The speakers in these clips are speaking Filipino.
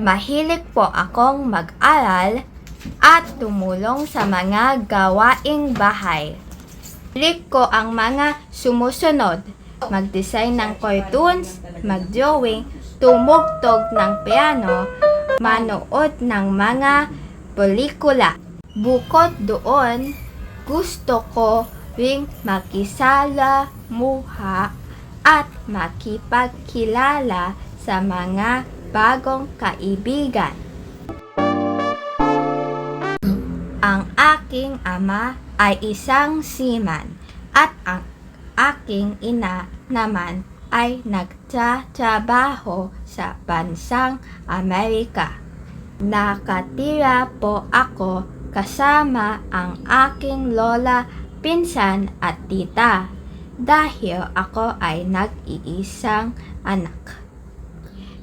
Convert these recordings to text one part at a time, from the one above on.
Mahilig po akong mag-aral at tumulong sa mga gawaing bahay. Hilig ko ang mga sumusunod: mag-design ng cartoons, mag-drawing, tumugtog ng piano, manood ng mga pelikula. Bukod doon, gusto ko ring makisalamuha at makipagkilala sa mga bagong kaibigan. Ang aking ama ay isang seaman at ang aking ina naman ay nagtatrabaho sa bansang Amerika. Nakatira po ako kasama ang aking lola, pinsan at tita dahil ako ay nag-iisang anak.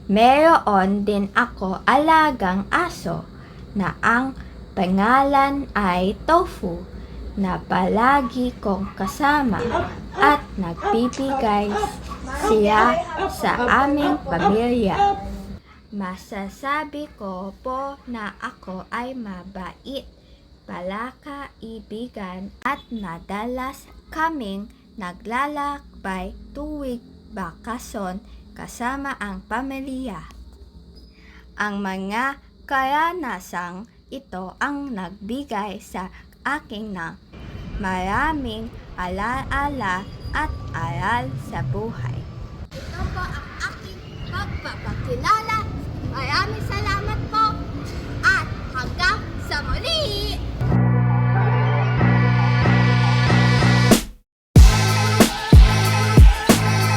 Meron din ako alagang aso na ang pangalan ay Tofu na palagi kong kasama at nagbibigay siya sa aming pamilya. Masasabi ko po na ako ay mabait, palakaibigan at madalas kaming naglalakbay tuwing bakasyon kasama ang pamilya. Ang mga karanasang ito ang nagbigay sa akin ng maraming alaala at aral sa buhay. Ito po ang aking pagpapakilala. Maraming salamat po at hanggang sa muli!